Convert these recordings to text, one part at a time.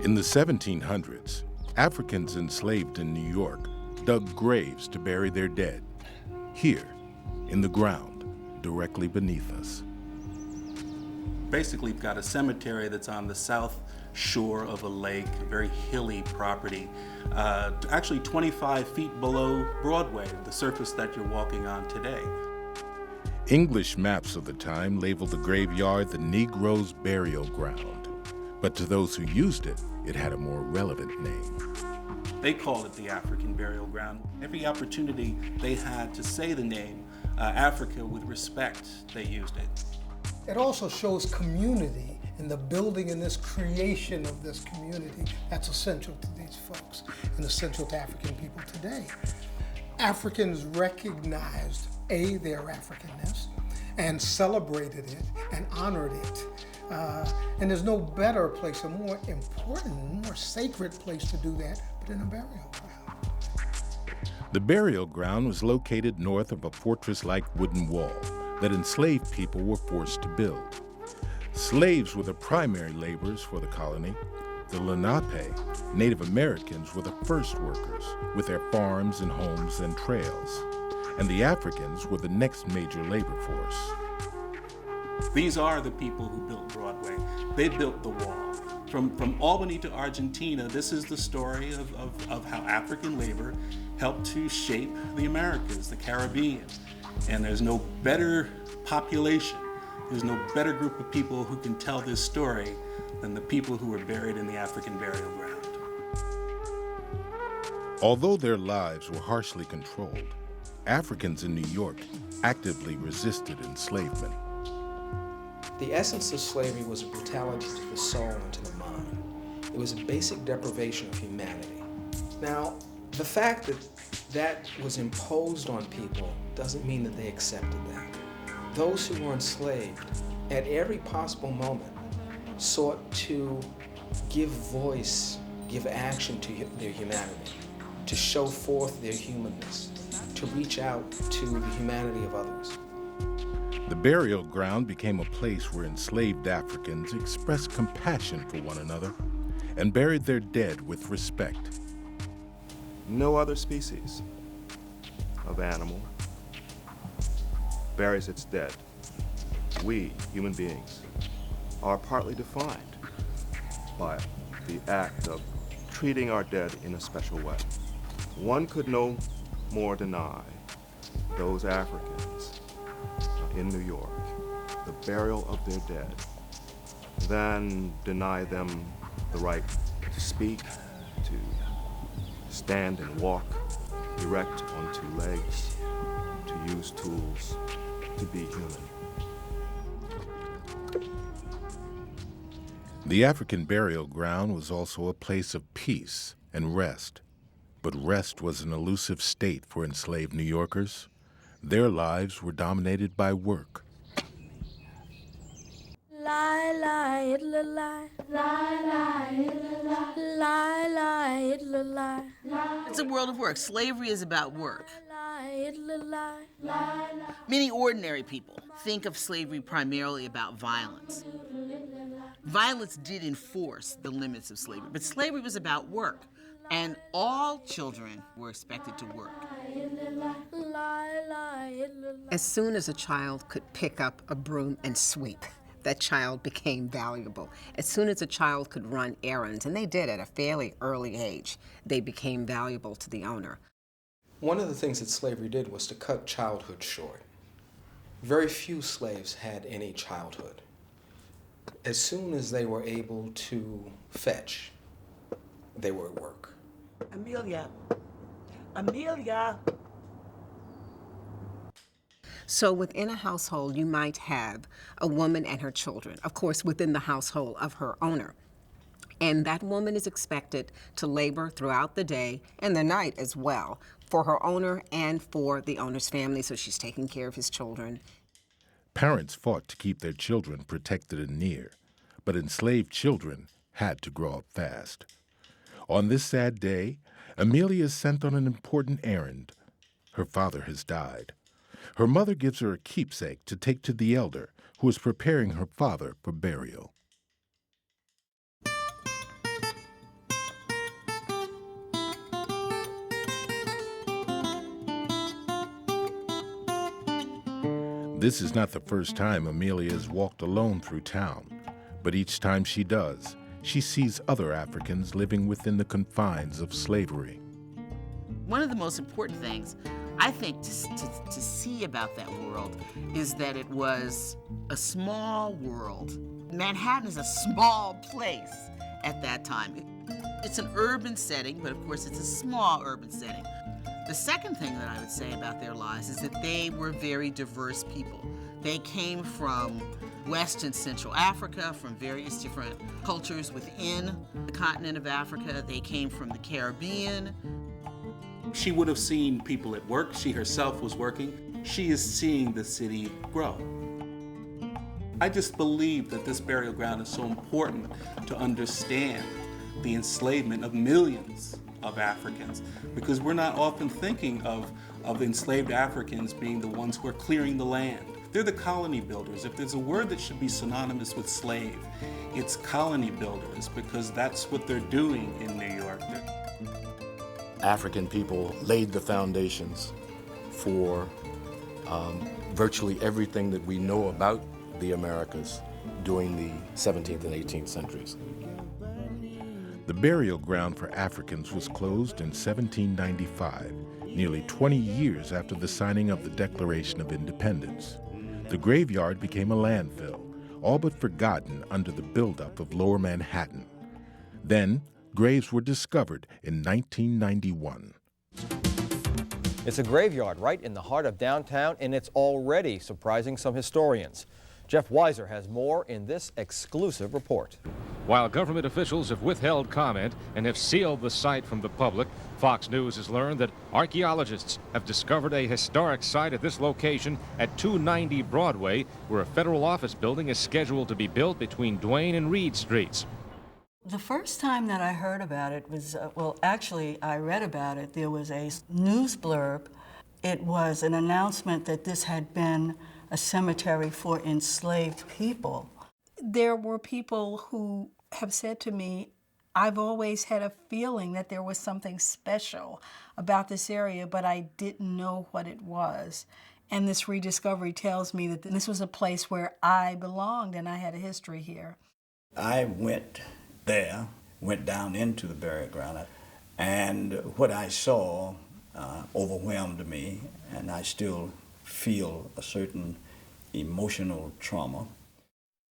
In the 1700s, Africans enslaved in New York dug graves to bury their dead, here, in the ground, directly beneath us. Basically, we've got a cemetery that's on the south shore of a lake, a very hilly property, actually 25 feet below Broadway, the surface that you're walking on today. English maps of the time labeled the graveyard the Negro's Burial Ground, but to those who used it, it had a more relevant name. They called it the African Burial Ground. Every opportunity they had to say the name Africa with respect, they used it. It also shows community in the building and this creation of this community that's essential to these folks and essential to African people today. Africans recognized, their Africanness and celebrated it and honored it. And there's no better place, a more important, more sacred place to do that, but in a burial ground. The burial ground was located north of a fortress-like wooden wall that enslaved people were forced to build. Slaves were the primary laborers for the colony. The Lenape, Native Americans, were the first workers with their farms and homes and trails. And the Africans were the next major labor force. These are the people who built Broadway. They built the wall. From Albany to Argentina, this is the story of how African labor helped to shape the Americas, the Caribbean. And there's no better population, there's no better group of people who can tell this story than the people who were buried in the African burial ground. Although their lives were harshly controlled, Africans in New York actively resisted enslavement. The essence of slavery was a brutality to the soul and to the mind. It was a basic deprivation of humanity. Now, the fact that that was imposed on people doesn't mean that they accepted that. Those who were enslaved, at every possible moment, sought to give voice, give action to their humanity, to show forth their humanness, to reach out to the humanity of others. The burial ground became a place where enslaved Africans expressed compassion for one another and buried their dead with respect. No other species of animal buries its dead. We, human beings, are partly defined by the act of treating our dead in a special way. One could no more deny those Africans in New York the burial of their dead than deny them the right to speak, to stand and walk erect on two legs, to use tools, to be human. The African burial ground was also a place of peace and rest. But rest was an elusive state for enslaved New Yorkers. Their lives were dominated by work. Lie, lie, it'll lie. Lie, lie, it'll lie. Lie, lie, it'll lie. It's a world of work. Slavery is about work. Lie, it'll lie. Lie, lie. Many ordinary people think of slavery primarily about violence. Violence did enforce the limits of slavery, but slavery was about work. And all children were expected to work. As soon as a child could pick up a broom and sweep, that child became valuable. As soon as a child could run errands, and they did at a fairly early age, they became valuable to the owner. One of the things that slavery did was to cut childhood short. Very few slaves had any childhood. As soon as they were able to fetch, they were at work. Amelia. Amelia. So within a household, you might have a woman and her children, of course, within the household of her owner. And that woman is expected to labor throughout the day and the night as well for her owner and for the owner's family, so she's taking care of his children. Parents fought to keep their children protected and near, but enslaved children had to grow up fast. On this sad day, Amelia is sent on an important errand. Her father has died. Her mother gives her a keepsake to take to the elder, who is preparing her father for burial. This is not the first time Amelia has walked alone through town, but each time she does, she sees other Africans living within the confines of slavery. One of the most important things, I think, to see about that world is that it was a small world. Manhattan is a small place at that time. It's an urban setting, but of course it's a small urban setting. The second thing that I would say about their lives is that they were very diverse people. They came from West and Central Africa, from various different cultures within the continent of Africa. They came from the Caribbean. She would have seen people at work. She herself was working. She is seeing the city grow. I just believe that this burial ground is so important to understand the enslavement of millions of Africans, because we're not often thinking of enslaved Africans being the ones who are clearing the land. They're the colony builders. If there's a word that should be synonymous with slave, it's colony builders, because that's what they're doing in New York. African people laid the foundations for virtually everything that we know about the Americas during the 17th and 18th centuries. The burial ground for Africans was closed in 1795, nearly 20 years after the signing of the Declaration of Independence. The graveyard became a landfill, all but forgotten under the buildup of Lower Manhattan. Then, graves were discovered in 1991. It's a graveyard right in the heart of downtown, and it's already surprising some historians. Jeff Weiser has more in this exclusive report. While government officials have withheld comment and have sealed the site from the public, Fox News has learned that archaeologists have discovered a historic site at this location at 290 Broadway, where a federal office building is scheduled to be built between Duane and Reed Streets. The first time that I heard about it was, actually I read about it. There was a news blurb. It was an announcement that this had been a cemetery for enslaved people. There were people who have said to me, I've always had a feeling that there was something special about this area, but I didn't know what it was. And this rediscovery tells me that this was a place where I belonged and I had a history here. I went there, went down into the burial ground, and what I saw overwhelmed me, and I still feel a certain emotional trauma.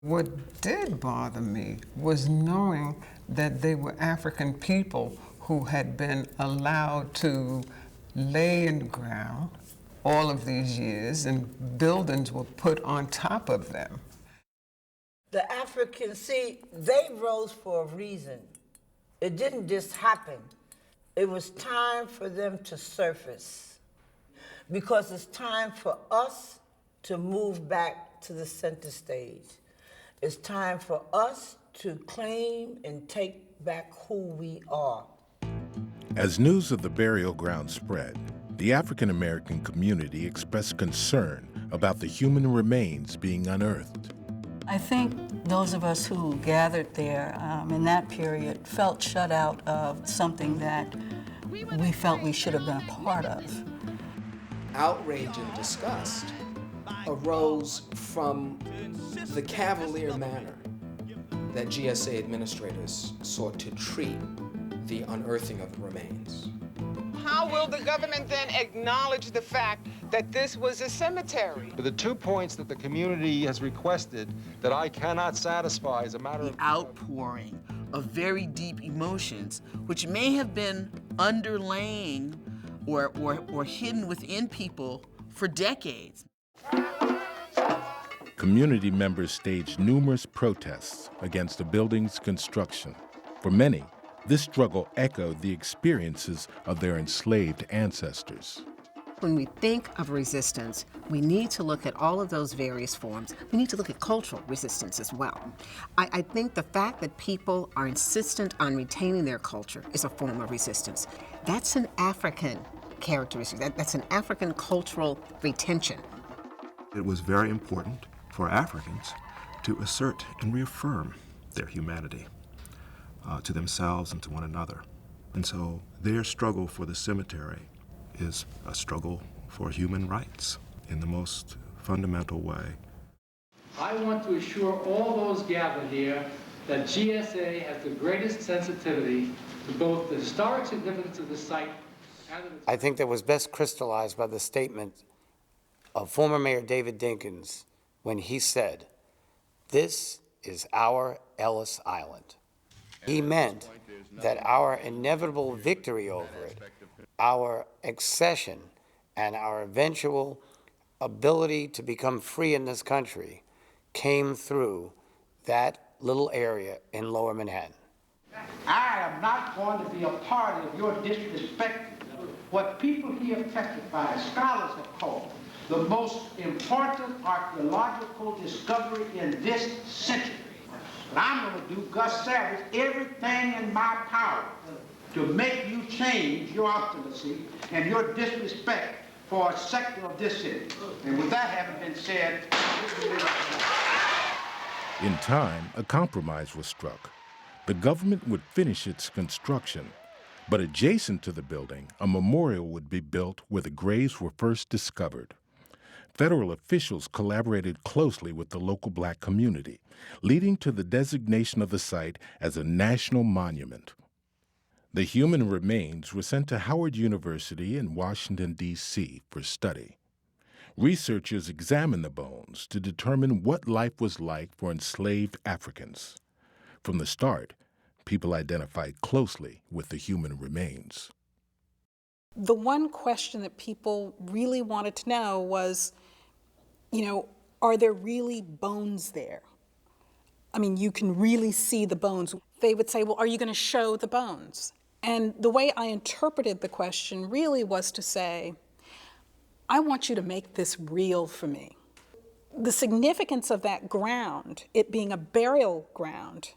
What did bother me was knowing that they were African people who had been allowed to lay in the ground all of these years, and buildings were put on top of them. The Africans, see, they rose for a reason. It didn't just happen. It was time for them to surface, because it's time for us to move back to the center stage. It's time for us to claim and take back who we are. As news of the burial ground spread, the African American community expressed concern about the human remains being unearthed. I think those of us who gathered there in that period felt shut out of something that we felt we should have been a part of. Outrage and disgust arose from the cavalier manner that GSA administrators sought to treat the unearthing of the remains. How will the government then acknowledge the fact that this was a cemetery? The 2 points that the community has requested that I cannot satisfy as a matter of... The outpouring of very deep emotions, which may have been underlaying or hidden within people for decades. Community members staged numerous protests against the building's construction. For many, this struggle echoed the experiences of their enslaved ancestors. When we think of resistance, we need to look at all of those various forms. We need to look at cultural resistance as well. I think the fact that people are insistent on retaining their culture is a form of resistance. That's an African characteristic. That's an African cultural retention. It was very important for Africans to assert and reaffirm their humanity to themselves and to one another. And so their struggle for the cemetery is a struggle for human rights in the most fundamental way. I want to assure all those gathered here that GSA has the greatest sensitivity to both the historic significance of the site and of its... I think that was best crystallized by the statement of former Mayor David Dinkins when he said, "This is our Ellis Island." He meant that our inevitable victory over it, our accession, and our eventual ability to become free in this country came through that little area in Lower Manhattan. I am not going to be a part of your disrespecting what people here testified, scholars have called, the most important archaeological discovery in this century. And I'm going to do, Gus Savage, everything in my power to make you change your obstinacy and your disrespect for a sector of this city. And with that having been said, in time, a compromise was struck. The government would finish its construction, but adjacent to the building, a memorial would be built where the graves were first discovered. Federal officials collaborated closely with the local black community, leading to the designation of the site as a national monument. The human remains were sent to Howard University in Washington, D.C. for study. Researchers examined the bones to determine what life was like for enslaved Africans. From the start, people identified closely with the human remains. The one question that people really wanted to know was, are there really bones there? I mean, you can really see the bones. They would say, well, are you going to show the bones? And the way I interpreted the question really was to say, I want you to make this real for me. The significance of that ground, it being a burial ground,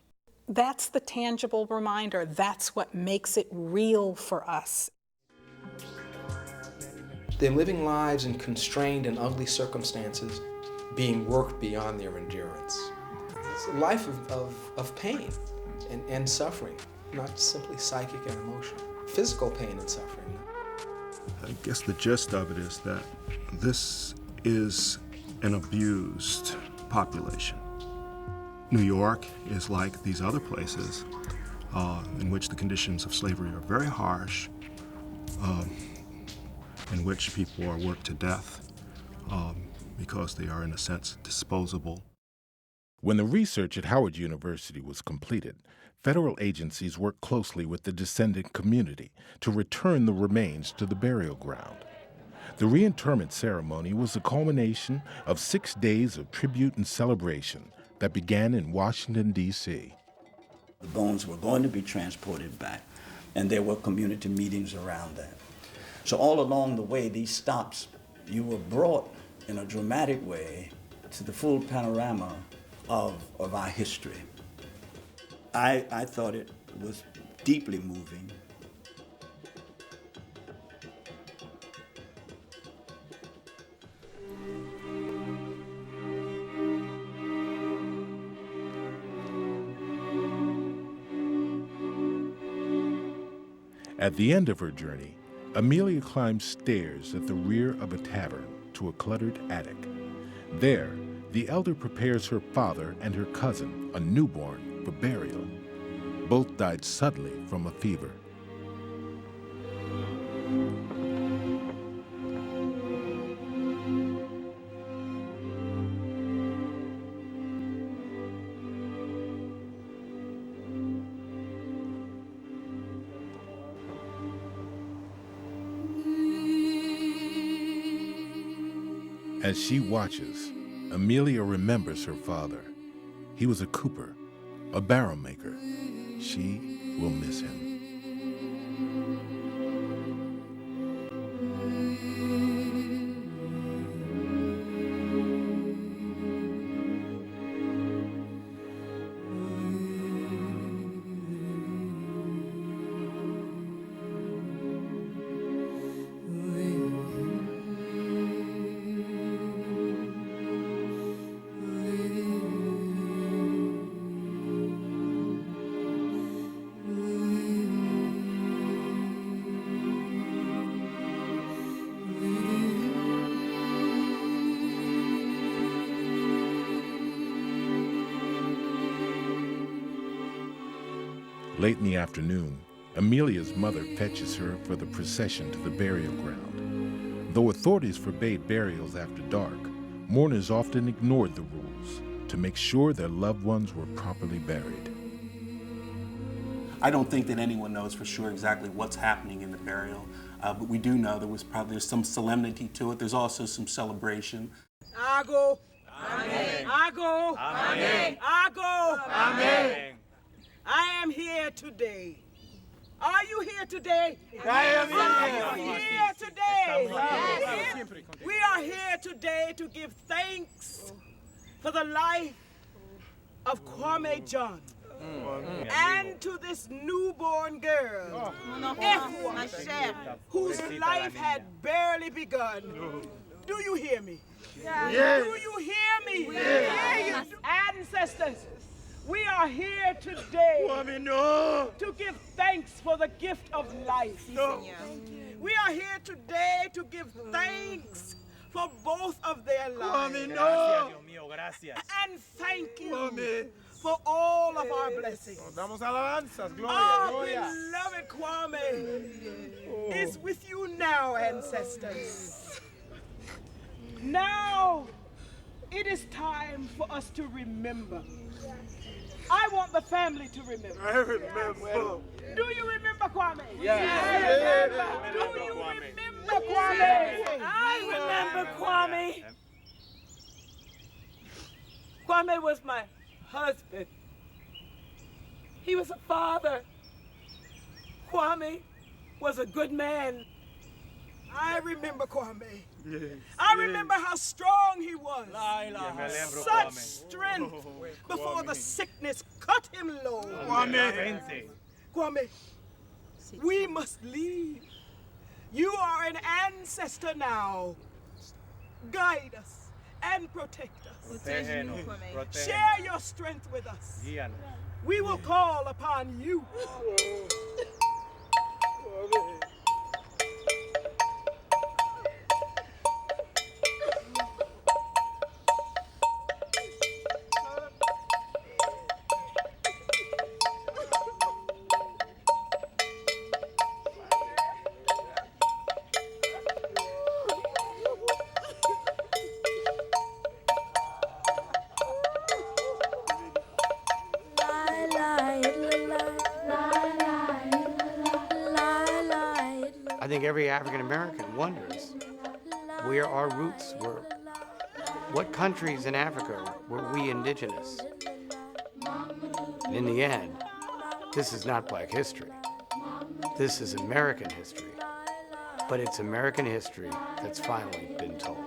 that's the tangible reminder. That's what makes it real for us. They're living lives in constrained and ugly circumstances, being worked beyond their endurance. It's a life of pain and suffering, not simply psychic and emotional. Physical pain and suffering. I guess the gist of it is that this is an abused population. New York is like these other places in which the conditions of slavery are very harsh, in which people are worked to death because they are, in a sense, disposable. When the research at Howard University was completed, federal agencies worked closely with the descendant community to return the remains to the burial ground. The reinterment ceremony was the culmination of 6 days of tribute and celebration that began in Washington, D.C. The bones were going to be transported back, and there were community meetings around that. So all along the way, these stops, you were brought in a dramatic way to the full panorama of our history. I thought it was deeply moving. At the end of her journey, Amelia climbs stairs at the rear of a tavern to a cluttered attic. There, the elder prepares her father and her cousin, a newborn, for burial. Both died suddenly from a fever. As she watches, Amelia remembers her father. He was a cooper, a barrel maker. She will miss him. Late in the afternoon, Amelia's mother fetches her for the procession to the burial ground. Though authorities forbade burials after dark, mourners often ignored the rules to make sure their loved ones were properly buried. I don't think that anyone knows for sure exactly what's happening in the burial, but we do know there's some solemnity to it. There's also some celebration. Ago. Amen. Ago. Amen. Ago. Amen. I am here today. Are you here today? I am here. Are you here today? Yes. We are here today to give thanks for the life of Kwame John. And to this newborn girl, Efwa, whose life had barely begun. Do you hear me? Yes. Do you hear me? Yes. Ancestors, we are here today to give thanks for the gift of life. We are here today to give thanks for both of their lives. And thank you for all of our blessings. Our beloved Kwame is with you now, ancestors. Now it is time for us to remember. I want the family to remember. I remember. Do you remember Kwame? Yes. Do you remember Kwame? I remember Kwame. Kwame was my husband. He was a father. Kwame was a good man. I remember Kwame. Yes. I remember how strong he was. Such strength before the sickness cut him low. Kwame, we must leave. You are an ancestor now. Guide us and protect us. Share your strength with us. We will call upon you. I think every African American wonders where our roots were. What countries in Africa were we indigenous? And in the end, this is not Black history. This is American history. But it's American history that's finally been told.